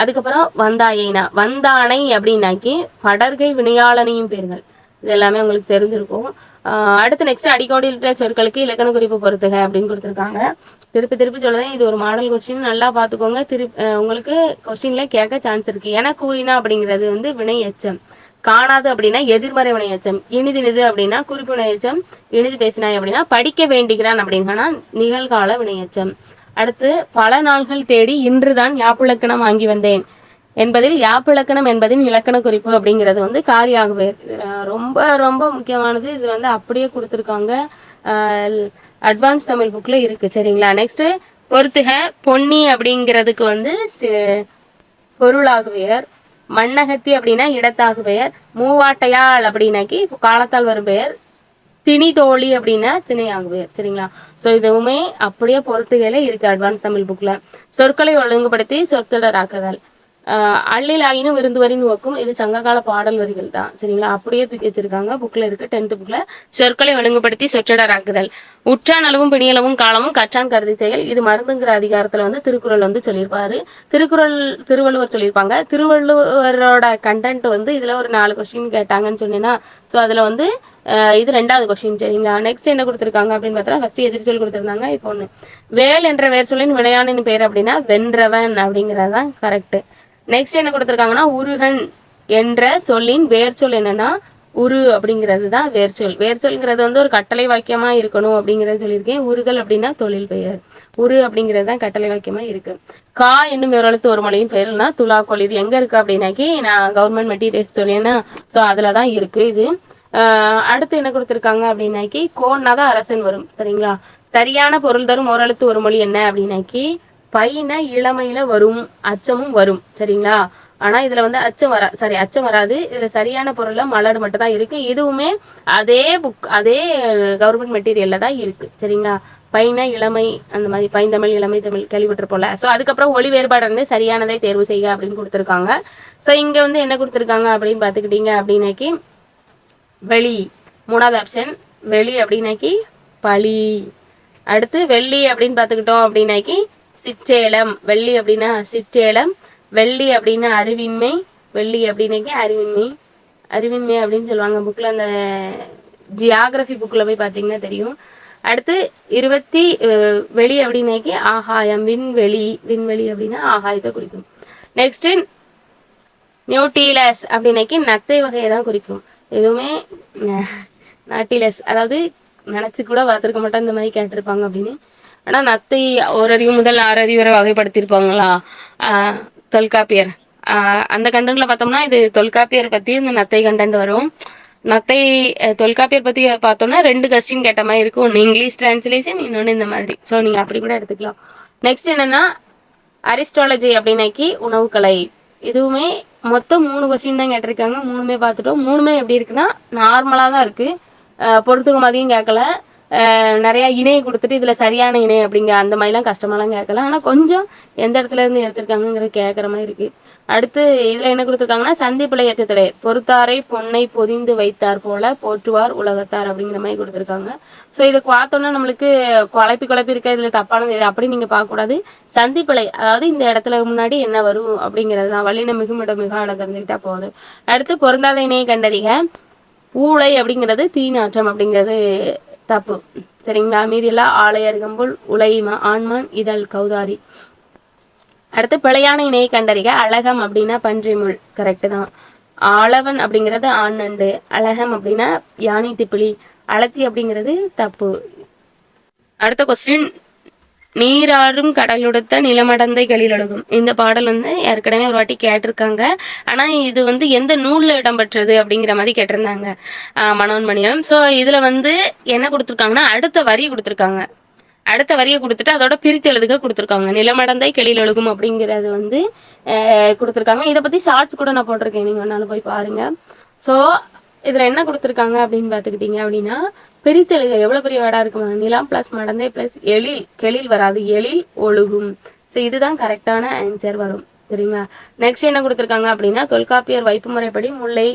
அதுக்கப்புறம் வந்தாயைனா வந்தானை அப்படின்னாக்கி படர்கை வினையாளனின் பெயர்கள். இது எல்லாமே உங்களுக்கு தெரிஞ்சிருக்கும். அடுத்து நெக்ஸ்ட் அடிக்கோடிட்ட சொற்களுக்கு இலக்கண குறிப்பு பொறுத்துக அப்படின்னு கொடுத்துருக்காங்க. திருப்பி திருப்பி சொல்லுதேன், இது ஒரு மாடல் கொஸ்டின், நல்லா பார்த்துக்கோங்க. உங்களுக்கு கொஸ்டின்ல கேட்க சான்ஸ் இருக்கு. என கூறினா அப்படிங்கிறது வந்து வினை எச்சம். காணாது அப்படின்னா எதிர்மறை வினை எச்சம். இனிது அப்படின்னா குறிப்பு வினை எச்சம். இனிது பேசினாய் அப்படின்னா படிக்க வேண்டுகிறான் அப்படின்னா நிகழ்கால வினை எச்சம். அடுத்து பல நாள்கள் தேடி இன்றுதான் யாப்பிலக்கணம் வாங்கி வந்தேன் என்பதில் யாப்பிலக்கணம் என்பதின் இலக்கண குறிப்பு அப்படிங்கிறது வந்து காரியாகவே ரொம்ப ரொம்ப முக்கியமானது. இது வந்து அப்படியே கொடுத்துருக்காங்க, அட்வான்ஸ் தமிழ் புக்ல இருக்கு சரிங்களா. நெக்ஸ்ட் பொறுத்துக. பொன்னி அப்படிங்கிறதுக்கு வந்து பொருளாகுவையர். மண்ணகத்தி அப்படின்னா இடத்தாக பெயர். மூவாட்டையாள் அப்படின்னாக்கி காலத்தால் வரும் பெயர். திணிதோழி அப்படின்னா சினையாகு பெயர் சரிங்களா. ஸோ இதுவுமே அப்படியே பொறுத்துகையில இருக்கு அட்வான்ஸ் தமிழ் புக்ல. சொற்களை ஒழுங்குபடுத்தி சொற்தொடராக்குதல். அள்ளில் ஆயினும் விருந்துவரின் நோக்கும் இது சங்ககால பாடல் வரிகள் தான் சரிங்களா. அப்படியே தூக்கி வச்சிருக்காங்க, புக்ல இருக்கு 10th புக்ல. சொற்களை ஒழுங்குபடுத்தி சொற்றொடராக்குதல். உற்றான் அளவும் பிணியளவும் காலமும் கற்றான் கருதி செயல். இது மருந்துங்கிற அதிகாரத்துல வந்து திருக்குறள் வந்து சொல்லியிருப்பாரு. திருவள்ளுவர் சொல்லியிருப்பாங்க. திருவள்ளுவரோட கண்டென்ட் வந்து இதுல ஒரு 4 கொஸ்டின் கேட்டாங்கன்னு சொன்னீங்கன்னா, ஸோ அதுல வந்து இது 2வது கொஸ்டின் சரிங்களா. நெக்ஸ்ட் என்ன கொடுத்துருக்காங்க அப்படின்னு பார்த்தா ஃபர்ஸ்ட் எதிர்ச்சொல் கொடுத்துருந்தாங்க. இப்போ ஒன்று வேல் என்ற வேர் சொல்லின் விளையானின் பேர் அப்படின்னா வென்றவன் அப்படிங்கிறது தான் கரெக்ட். நெக்ஸ்ட் என்ன கொடுத்துருக்காங்கன்னா உருகன் என்ற சொல்லின் வேர் சொல் என்னன்னா உரு அப்படிங்கிறது தான் வேர்ச்சொல். வேர்ச்சொல்ங்கிறது வந்து ஒரு கட்டளை வாக்கியமா இருக்கணும் அப்படிங்கறத சொல்லியிருக்கேன். உருகல் அப்படின்னா தொழில் பெயர். உரு அப்படிங்கிறது தான் கட்டளை வாக்கியமா இருக்கு. கா என்னும் எழுத்து ஒரு மொழியின் பெயர்னா துலாக்கோல். இது எங்க இருக்கு அப்படின்னாக்கி நான் கவர்மெண்ட் மெட்டீரியல்ஸ் சொல்லியேன்னா ஸோ அதுலதான் இருக்கு இது. அடுத்து என்ன கொடுத்துருக்காங்க அப்படின்னாக்கி கோன்னா தான் அரசன் வரும் சரிங்களா. சரியான பொருள் தரும் ஓரெழுத்து ஒரு மொழி என்ன அப்படின்னாக்கி பையன இளமையில வரும் அச்சமும் வரும் சரிங்களா. ஆனா இதுல வந்து அச்சம் வராது. இதுல சரியான பொருள்ல மலர் மட்டும் தான் இருக்கு. இதுவுமே அதே கவர்மெண்ட் மெட்டீரியல்ல தான் இருக்கு சரிங்களா. பையன இளமை அந்த மாதிரி பைந்தமிழ் இளமை தமிழ் கேள்விப்பட்டு போல. ஸோ அதுக்கப்புறம் ஒளி வேறுபாடு வந்து சரியானதை தேர்வு செய்க அப்படின்னு கொடுத்துருக்காங்க. ஸோ இங்க வந்து என்ன கொடுத்துருக்காங்க அப்படின்னு பாத்துக்கிட்டீங்க அப்படின்னாக்கி வெளி 3வது ஆப்ஷன் வெளி அப்படின்னாக்கி பழி. அடுத்து வெள்ளி அப்படின்னு பார்த்துக்கிட்டோம் அப்படின்னாக்கி சிற்றேலம். வெள்ளி அப்படின்னா சிற்றேலம். வெள்ளி அப்படின்னா அறிவின்மை. வெள்ளி அப்படின்னாக்கி அறிவின்மை அப்படின்னு சொல்லுவாங்க புக்ல. அந்த ஜியாகிரபி புக்ல போய் பார்த்தீங்கன்னா தெரியும். அடுத்து வெளி அப்படின்னாக்கி ஆகாயம். விண்வெளி அப்படின்னா ஆகாயத்தை குறிக்கும். நெக்ஸ்ட் நியூட்டிலஸ் அப்படின்னாக்கி நத்தை வகையை தான் குறிக்கும். எதுவுமே நாட்டிலஸ் அதாவது நினைச்சு கூட பார்த்துருக்க மாட்டேன் இந்த மாதிரி கேட்டிருப்பாங்க அப்படின்னு. ஆனா நத்தை ஓரறிவு முதல் 6 அறிவு வரை வகைப்படுத்தியிருப்பாங்களா தொல்காப்பியர். அந்த கண்டென்ட்ல பார்த்தோம்னா இது தொல்காப்பியர் பத்தி இந்த நத்தை கண்டென்ட் வரும். நத்தை தொல்காப்பியர் பத்தி பார்த்தோம்னா 2 கொஸ்டின் கேட்ட மாதிரி இருக்கும். ஒன்று இங்கிலீஷ் டிரான்ஸ்லேஷன், இன்னொன்று இந்த மாதிரி. ஸோ நீங்க அப்படி கூட எடுத்துக்கலாம். நெக்ஸ்ட் என்னன்னா அரிஸ்டாலஜி அப்படின்னாக்கி உணவுக்கலை. இதுவுமே மொத்தம் 3 கொஸ்டின் தான் கேட்டிருக்காங்க. 3மே பார்த்துட்டோம். 3மே எப்படி இருக்குன்னா நார்மலா தான் இருக்கு. பொறுத்துக்கு மாதிரியும் கேட்கல. நிறைய இணையை கொடுத்துட்டு இதுல சரியான இணை அப்படிங்கிற அந்த மாதிரிலாம் கஷ்டமாலாம் கேட்கல. ஆனா கொஞ்சம் எந்த இடத்துல இருந்து எடுத்திருக்காங்கிறது கேட்கற மாதிரி இருக்கு. அடுத்து இதுல என்ன கொடுத்துருக்காங்கன்னா சந்திப்பிழை ஏற்றத்தடை பொறுத்தாரை பொன்னை பொதிந்து வைத்தார் போல போற்றுவார் உலகத்தார் அப்படிங்கிற மாதிரி கொடுத்துருக்காங்க. ஸோ இதை பார்த்தோம்னா நம்மளுக்கு குழப்பி இருக்க இதுல தப்பானது அப்படி நீங்க பார்க்க கூடாது. சந்திப்பிழை அதாவது இந்த இடத்துல முன்னாடி என்ன வரும் அப்படிங்கிறது தான். வல்லின மிகுமிடம் மிக அழகா போகுது. அடுத்து பொருந்தாத இணையை கண்டறிக. ஊழை அப்படிங்கிறது தீநாற்றம் அப்படிங்கிறது தப்பு சரிங்களா. மீதியெல்லாம் ஆலை அருகம்புல் உலைமா ஆண்மான் இதழ் கௌதாரி. அடுத்து பிழையான இணையை கண்டறிக. அழகம் அப்படின்னா பன்றிமுள் கரெக்டு தான். ஆளவன் அப்படிங்கிறது ஆண் நண்டு. அழகம் அப்படின்னா யானை திப்பிலி. அழத்தி அப்படிங்கிறது தப்பு. அடுத்த கொஸ்டின் நீராறும் கடலுடுத்த நிலமடந்தை களிலொழுகும். இந்த பாடல் வந்து ஏற்கனவே ஒரு வாட்டி கேட்டிருக்காங்க. ஆனா இது வந்து எந்த நூல்ல இடம்பெற்றது அப்படிங்கிற மாதிரி கேட்டிருந்தாங்க மனோன்மணியம். ஸோ இதுல வந்து என்ன கொடுத்துருக்காங்கன்னா அடுத்த வரி கொடுத்துருக்காங்க. அடுத்த வரியை கொடுத்துட்டு அதோட பிரித்து எழுதுக கொடுத்துருக்காங்க. நிலமடந்தை கெளில் ஒழுகும் அப்படிங்கிறது வந்து கொடுத்துருக்காங்க. இதை பத்தி ஷார்ட்ஸ் கூட நான் போட்டிருக்கேன், நீங்க வேணாலும் போய் பாருங்க. ஸோ இதுல என்ன கொடுத்துருக்காங்க அப்படின்னு பாத்துக்கிட்டீங்க அப்படின்னா பிரித்தெழுக எவ்வளவு பெரிய வேடா இருக்குமா. நிலம் பிளஸ் மடந்தை பிளஸ் கெளில் வராது, எழில் ஒழுகும். ஸோ இதுதான் கரெக்டான ஆன்சர் வரும் சரிங்களா. நெக்ஸ்ட் என்ன கொடுத்துருக்காங்க அப்படின்னா தொல்காப்பியர் வைப்பு முறைப்படி முல்லை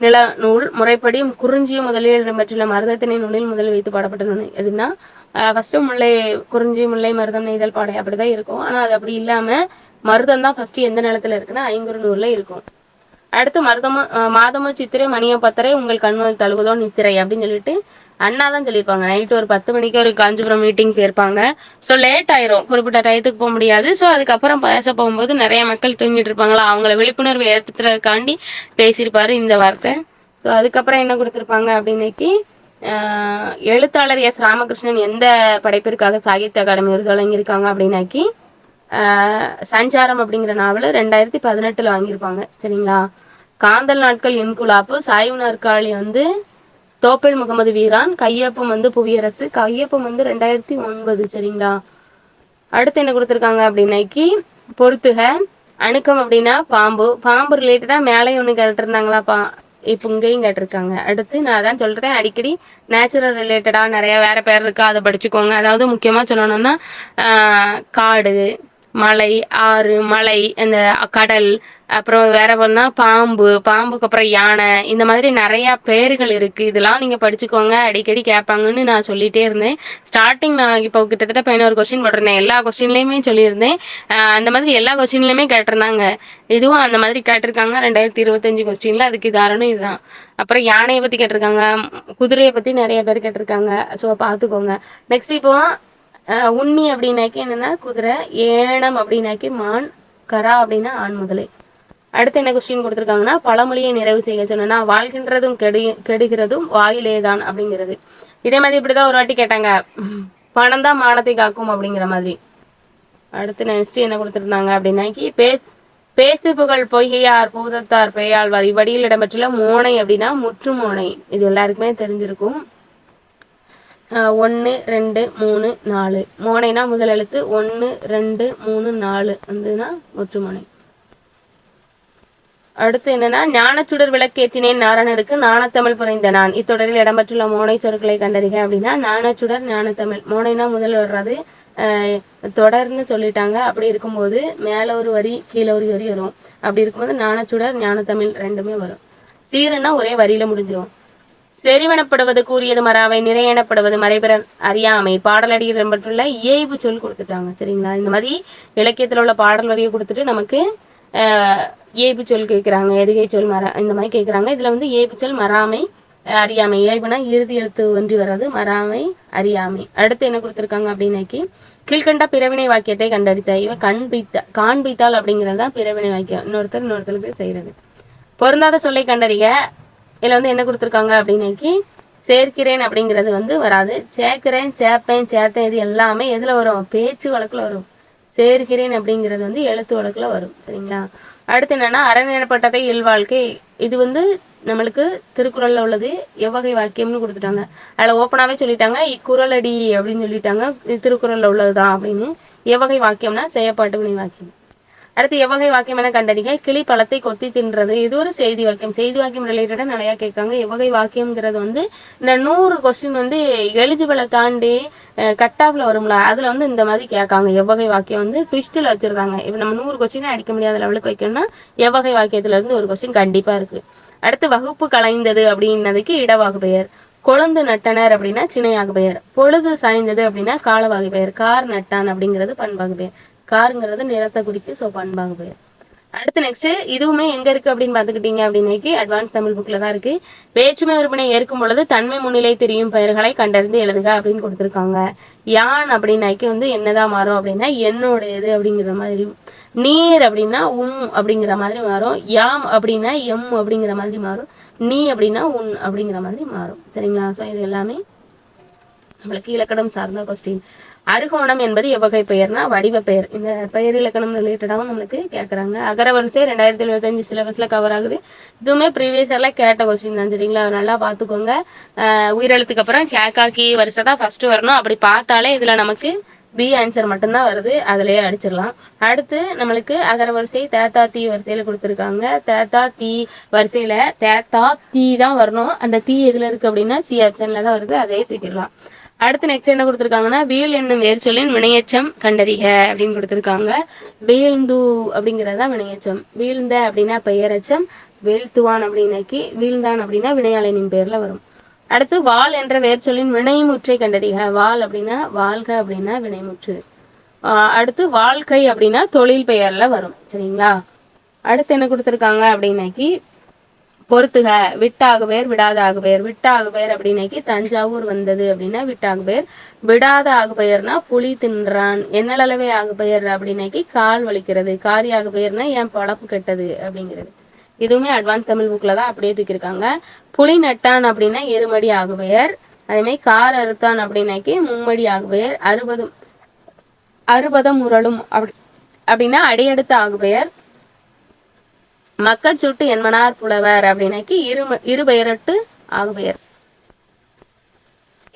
நில நூல் முறைப்படி குறிஞ்சியும் முதலில் இடம்பெற்றுள்ள மருதத்தினை நூலில் முதல் வைத்து பாடப்பட்ட நூல் எதுனா ஃபர்ஸ்ட் குறிஞ்சி முல்லை மருதம் நெய்தல் பாடை அப்படிதான் இருக்கும். ஆனா அது அப்படி இல்லாம மருதம் தான் ஃபர்ஸ்ட் எந்த நிலத்துல இருக்குன்னா ஐங்குறு நூல்ல இருக்கும். அடுத்து மாதமோ சித்திரை மணியோ பத்தரை உங்கள் கண்ணுதல் தழுவதோ நித்திரை அப்படின்னு சொல்லிட்டு அண்ணா தான் சொல்லியிருப்பாங்க. நைட்டு ஒரு 10 மணிக்கு ஒரு காஞ்சிபுரம் மீட்டிங் போயிருப்பாங்க. ஸோ லேட் ஆயிரும், குறிப்பிட்ட டயத்துக்கு போக முடியாது. ஸோ அதுக்கப்புறம் பேச போகும்போது நிறைய மக்கள் தூங்கிட்டு இருப்பாங்களா, அவங்கள விழிப்புணர்வு ஏற்படுத்துறதுக்காண்டி பேசியிருப்பாரு இந்த வார்த்தை. ஸோ அதுக்கப்புறம் என்ன கொடுத்துருப்பாங்க அப்படின்னைக்கு எழுத்தாளர் எஸ் ராமகிருஷ்ணன் எந்த படைப்பிற்காக சாகித்ய அகாடமி விருது வழங்கியிருக்காங்க அப்படின்னாக்கி சஞ்சாரம் அப்படிங்கிற நாவல் 2018 வாங்கியிருப்பாங்க சரிங்களா. காந்தல் நாட்கள் இன்குலாப்பு. சாய்வு நாற்காலி வந்து தோப்பல் முகமது வீரான். கையொப்பம் வந்து புவியரசு. கையொப்பம் வந்து 2009 சரிங்களா. அடுத்து என்ன கொடுத்துருக்காங்க அப்படின்னாக்கி பொறுத்துக. அணுக்கம் அப்படின்னா பாம்பு ரிலேட்டடா மேலே ஒன்று கேட்டிருந்தாங்களா இப்போ இங்கேயும் கேட்டிருக்காங்க. அடுத்து நான் அதான் சொல்றேன் அடிக்கடி நேச்சுரல் ரிலேட்டடா நிறைய வேற பேர் இருக்கா, அதை படிச்சுக்கோங்க. அதாவது முக்கியமா சொல்லணும்னா காடு, மலை, ஆறு, மலை, இந்த கடல், அப்புறம் வேற ஒண்ணா பாம்பு, பாம்புக்கு அப்புறம் யானை, இந்த மாதிரி நிறைய பெயர்கள் இருக்கு. இதெல்லாம் நீங்க படிச்சுக்கோங்க, அடிக்கடி கேட்பாங்கன்னு நான் சொல்லிட்டே இருந்தேன். ஸ்டார்டிங் நான் இப்போ கிட்டத்தட்ட 11 கொஸ்டின் போட்டிருந்தேன். எல்லா கொஸ்டின்லயுமே சொல்லியிருந்தேன். அந்த மாதிரி எல்லா கொஸ்டின்லயுமே கேட்டிருந்தாங்க. இதுவும் அந்த மாதிரி கேட்டிருக்காங்க 2025 கொஸ்டின்ல. அதுக்கு காரணம் இதுதான். அப்புறம் யானையை பத்தி கேட்டிருக்காங்க, குதிரையை பத்தி நிறைய பேர் கேட்டிருக்காங்க. ஸோ பார்த்துக்கோங்க. நெக்ஸ்ட் இப்போ உண்ணி அப்படின்னாக்கி என்னன்னா குதிரை, ஏனம் அப்படின்னாக்கி மான், கரா அப்படின்னா ஆண் முதலை. அடுத்து என்ன கொஸ்டின் கொடுத்துருக்காங்கன்னா பழமொழியை நிறைவு செய்ய சொன்னா வாழ்கின்றதும் கெடுகிறதும் வாயிலேதான் அப்படிங்கிறது. இதே மாதிரி இப்படிதான் ஒரு வாட்டி கேட்டாங்க, பணம் தான் மானத்தை காக்கும் அப்படிங்கிற மாதிரி. அடுத்து நெக்ஸ்ட் என்ன கொடுத்துருந்தாங்க அப்படின்னாக்கி பேசு புகழ் பொய்கையார் பூதத்தார் பெயாழ்வார் இவ்வடியில் இடம்பெற்றுள்ள மோனை அப்படின்னா முற்று மோனை. இது எல்லாருக்குமே தெரிஞ்சிருக்கும். 1 2 3 4 மோனைனா முதல் எழுத்து 1 2 3 4 வந்துன்னா முற்றுமோனை. அடுத்து என்னன்னா ஞானச்சுடர் விளக்கேற்றினேன் நாரணருக்கு நாணத்தமிழ் புரைந்த நான் இத்தொடரில் இடம்பெற்றுள்ள மோனை சொற்களை கண்டறிக அப்படின்னா ஞானச்சுடர் ஞானத்தமிழ். மோனைனா முதல் வர்றது தொடர்ன்னு சொல்லிட்டாங்க. அப்படி இருக்கும்போது மேல ஒரு வரி கீழே ஒரு வரி வரும். அப்படி இருக்கும்போது ஞானச்சுடர் ஞானத்தமிழ் ரெண்டுமே வரும். சீருன்னா ஒரே வரியில முடிஞ்சிடும். செறிவனப்படுவது கூறியது மறாவை, நிறையெனப்படுவது மறைபெற அறியாமை. பாடலடியில் இடம்பெற்றுள்ள இயைபு சொல் கொடுத்துட்டாங்க. சரிங்களா? இந்த மாதிரி இலக்கியத்தில் உள்ள பாடல் வரியை கொடுத்துட்டு நமக்கு இயைபு சொல் கேட்குறாங்க, எதுகை சொல் இந்த மாதிரி கேட்குறாங்க. இதுல வந்து இயைபு சொல் மறாமை, அறியாமை. இயைபுனா இறுதி எழுத்து ஒன்றி வர்றது, மறாமை, அறியாமை. அடுத்து என்ன கொடுத்துருக்காங்க அப்படின்னாக்கி கீழ்கண்ட பிறவினை வாக்கியத்தை கண்டறித்த. இவ காண்பித்தாள் அப்படிங்கிறது தான் பிறவினை வாக்கியம். இன்னொருத்தருக்கு செய்யறது. பொருந்தாத சொல்லை கண்டறிக. இதுல வந்து என்ன கொடுத்துருக்காங்க அப்படின்னாக்கி சேர்க்கிறேன் அப்படிங்கிறது வந்து வராது. சேர்க்கிறேன், சேர்ப்பேன், சேர்த்தேன் இது எல்லாமே எதுல வரும்? பேச்சு வழக்குல வரும். சேர்க்கிறேன் அப்படிங்கிறது வந்து எழுத்து வழக்குல வரும். சரிங்களா? அடுத்து என்னன்னா அறநெறப்பட்டதை இல்வாழ்க்கை. இது வந்து நம்மளுக்கு திருக்குறள்ல உள்ளது. எவ்வகை வாக்கியம்னு கொடுத்துட்டாங்க. அதுல ஓப்பனாவே சொல்லிட்டாங்க இக்குறளடி அப்படின்னு சொல்லிட்டாங்க. இது திருக்குறள்ல உள்ளதுதான் அப்படின்னு. எவ்வகை வாக்கியம்னா செயற்பாட்டு வினை வாக்கியம். அடுத்து எவ்வகை வாக்கியம் என கண்டறிக. கிளி பழத்தை கொத்தி தின்றது. இது ஒரு செய்தி வாக்கியம். செய்தி வாக்கியம் ரிலேட்டடா நிறைய கேட்காங்க. எவ்வகை வாக்கியம்ங்கிறது வந்து இந்த 100 கொஸ்டின் வந்து எலிஜிபிளை தாண்டி கட் ஆஃப்ல வரும்ல, அதுல வந்து இந்த மாதிரி கேட்காங்க. எவ்வகை வாக்கியம் வந்து ட்விஸ்டில் வச்சிருக்காங்க. இப்போ நம்ம 100 கொஸ்டினே அடிக்க முடியாத லெவலுக்கு வைக்கணும்னா எவ்வகை வாக்கியத்துல இருந்து ஒரு கொஸ்டின் கண்டிப்பா இருக்கு. அடுத்து வகுப்பு கலைந்தது அப்படின்னதுக்கு இடவாகு பெயர். கொழுந்து நட்டனர் அப்படின்னா சினையாகு பெயர். பொழுது சாய்ந்தது அப்படின்னா காலவாகு பெயர். கார் நட்டான் அப்படிங்கிறது பண்பாகு பெயர். காருங்கிறது நிறத்தை குறிக்கும். ஸோ பண்பாகு பெயர். அடுத்து நெக்ஸ்ட் இதுவுமே எங்க இருக்கு அப்படின்னு பாத்துக்கிட்டீங்க அப்படின்னாக்கி அட்வான்ஸ் தமிழ் புக்ல தான் இருக்கு. வேற்றுமை உறுப்பினை ஏற்கும் பொழுது தன்மை முன்னிலை தெரியும் பெயர்களை கண்டறிந்து எழுதுக அப்படின்னு கொடுத்துருக்காங்க. யான் அப்படின்னாக்கி வந்து என்னதான் மாறும் அப்படின்னா என்னோடையது அப்படிங்கிற மாதிரி. நீர் அப்படின்னா அப்படிங்கிற மாதிரி மாறும். யாம் அப்படின்னா எம் அப்படிங்கிற மாதிரி மாறும். நீ அப்படின்னா உன் அப்படிங்கிற மாதிரி மாறும். சரிங்களா? ஸோ இது எல்லாமே நம்மளுக்கு இலக்கணம் சார்ந்த கொஸ்டின். அருகோணம் என்பது எவ்வகை பெயர்னா வடிவ பெயர். இந்த பெயர் இலக்கணம் ரிலேட்டடாகவும் நம்மளுக்கு கேட்கறாங்க. அகரவரிசை 2025 சிலபஸ்ல கவர் ஆகுது. இதுவுமே ப்ரீவியஸ் இயர்ல கேட்ட கொஸ்டின் தான். சரிங்களா? நல்லா பார்த்துக்கோங்க. உயிரெழுத்துக்கு அப்புறம் கேக்காக்கி வரிசை தான் ஃபர்ஸ்ட் வரணும். அப்படி பார்த்தாலே இதுல நமக்கு பி ஆன்சர் மட்டும்தான் வருது. அதுலயே அடிச்சிடலாம். அடுத்து நம்மளுக்கு அகரவரிசை தேத்தா தீ வரிசையில கொடுத்துருக்காங்க. தேத்தா தீ வரிசையில தேத்தா தீ தான் வரணும். அந்த தீ எதுல இருக்கு அப்படின்னா சி ஆப்ஷன்ல தான் வருது. அதே தூக்கிடலாம். அடுத்து நெக்ஸ்ட் என்ன கொடுத்துருக்காங்கன்னா வீல் என்னும் வேர் சொல்லின் வினையச்சம் கண்டறிக அப்படின்னு கொடுத்துருக்காங்க. வீழ்ந்து அப்படிங்கிறதா வினையச்சம். வீழ்ந்த அப்படின்னா பெயரச்சம். வீழ்த்துவான் அப்படின்னாக்கி வீழ்ந்தான் அப்படின்னா வினையாளனின் பெயர்ல வரும். அடுத்து வாள் என்ற வேர் சொல்லின் வினைமுற்றை கண்டறிக. வாள் அப்படின்னா வாழ்க அப்படின்னா வினைமுற்று. அடுத்து வாழ்க்கை அப்படின்னா தொழில் பெயர்ல வரும். சரிங்களா? அடுத்து என்ன கொடுத்துருக்காங்க அப்படின்னாக்கி பொறுத்துக. விட்டாகு பேர் விடாத ஆகு பெயர். விட்டாகு பெயர் அப்படின்னாக்கி தஞ்சாவூர் வந்தது அப்படின்னா விட்டாகு பெயர். விடாத ஆகு பெயர்னா புலி தின்றான். என்னளவே ஆகு பெயர் அப்படின்னாக்கி கால் வலிக்கிறது. காரியாகு பெயர்னா என் பொழப்பு கெட்டது அப்படிங்கிறது. இதுவுமே அட்வான்ஸ் தமிழ் புக்ல தான் அப்படியே தூக்கிருக்காங்க. புலி நட்டான் அப்படின்னா எருமடி ஆகு பெயர். அதே மாதிரி கார் அறுத்தான் அப்படின்னாக்கி மும்மடி ஆகு பெயர். அறுபதம் முரளும் அப்படின்னா அடியெடுத்த ஆகு பெயர். மக்கள் சுட்டு என்மனார் புலவர் அப்படின்னாக்கி இரு பெயரட்டு ஆகு பெயர்.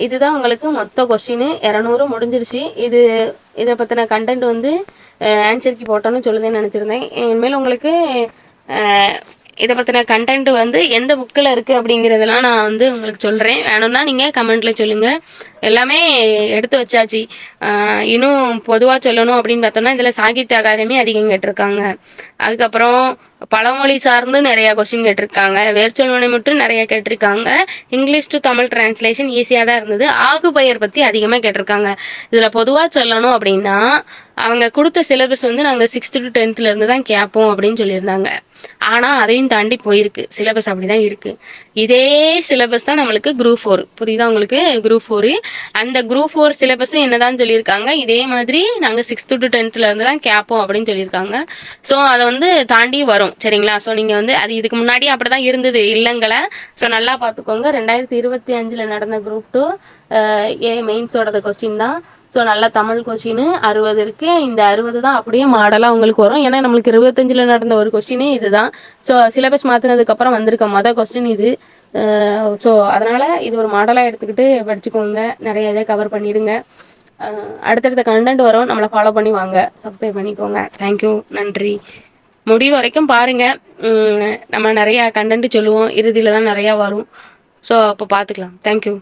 இதுதான் உங்களுக்கு மொத்த கொஸ்டின். 200 முடிஞ்சிருச்சு. இதை பத்தின கண்டென்ட் வந்து ஆன்சருக்கு போட்டோன்னு சொல்லுதேன்னு நினைச்சிருந்தேன். இனிமேல் உங்களுக்கு இதை பற்றின கண்டென்ட் வந்து எந்த புக்கில் இருக்குது அப்படிங்கிறதெல்லாம் நான் வந்து உங்களுக்கு சொல்கிறேன். வேணும்னா நீங்கள் கமெண்ட்டில் சொல்லுங்கள். எல்லாமே எடுத்து வச்சாச்சு. இன்னும் பொதுவாக சொல்லணும் அப்படின்னு பார்த்தோம்னா இதில் சாகித்ய அகாதமி அதிகம் கேட்டிருக்காங்க. அதுக்கப்புறம் பழமொழி சார்ந்து நிறையா கொஸ்டின் கேட்டிருக்காங்க. வேர்ச்சொல் மட்டும் நிறைய கேட்டிருக்காங்க. இங்கிலீஷ் டு தமிழ் டிரான்ஸ்லேஷன் ஈஸியாக தான் இருந்தது. ஆகுபெயர் பற்றி அதிகமாக கேட்டிருக்காங்க. இதில் பொதுவாக சொல்லணும் அப்படின்னா அவங்க கொடுத்த சிலபஸ் வந்து நாங்கள் 6th to 10th இருந்து தான் கேட்போம் அப்படின்னு சொல்லியிருந்தாங்க. ஆனால் அதையும் தாண்டி போயிருக்கு. சிலபஸ் அப்படி தான் இருக்குது. இதே சிலபஸ் தான் நம்மளுக்கு குரூப் 4. புரியுதா உங்களுக்கு? குரூப் 4 அந்த குரூப் 4 சிலபஸும் என்னதான் சொல்லியிருக்காங்க, இதே மாதிரி நாங்கள் 6th to 10th இருந்து தான் கேட்போம் அப்படின்னு சொல்லியிருக்காங்க. ஸோ அதை வந்து தாண்டி வரும். சரிங்களா? ஸோ நீங்கள் வந்து அது இதுக்கு முன்னாடி அப்படி தான் இருந்தது இல்லைங்களே. ஸோ நல்லா பார்த்துக்கோங்க. 2025 நடந்த குரூப் 2 ஏ மெயின்ஸோட கொஸ்டின் தான். ஸோ நல்லா தமிழ் கொஸ்டின் 60 இருக்குது. இந்த 60 தான் அப்படியே மாடலாக உங்களுக்கு வரும். ஏன்னா நம்மளுக்கு 25 நடந்த ஒரு கொஸ்டினே இதுதான். ஸோ சிலபஸ் மாற்றினதுக்கப்புறம் வந்திருக்க மொதல் கொஸ்டின் இது. ஸோ அதனால் இது ஒரு மாடலாக எடுத்துக்கிட்டு படிச்சுக்கோங்க. நிறைய இதை கவர் பண்ணிடுங்க. அடுத்தடுத்த கண்டென்ட் வரும். நம்மளை ஃபாலோ பண்ணி வாங்க. சப்ஸ்கிரைப் பண்ணிக்கோங்க. தேங்க்யூ. நன்றி. முடிவு வரைக்கும் பாருங்கள். நம்ம நிறையா கண்டென்ட் சொல்லுவோம். இறுதியில் தான் நிறையா வரும். ஸோ அப்போ பார்த்துக்கலாம். தேங்க்யூ.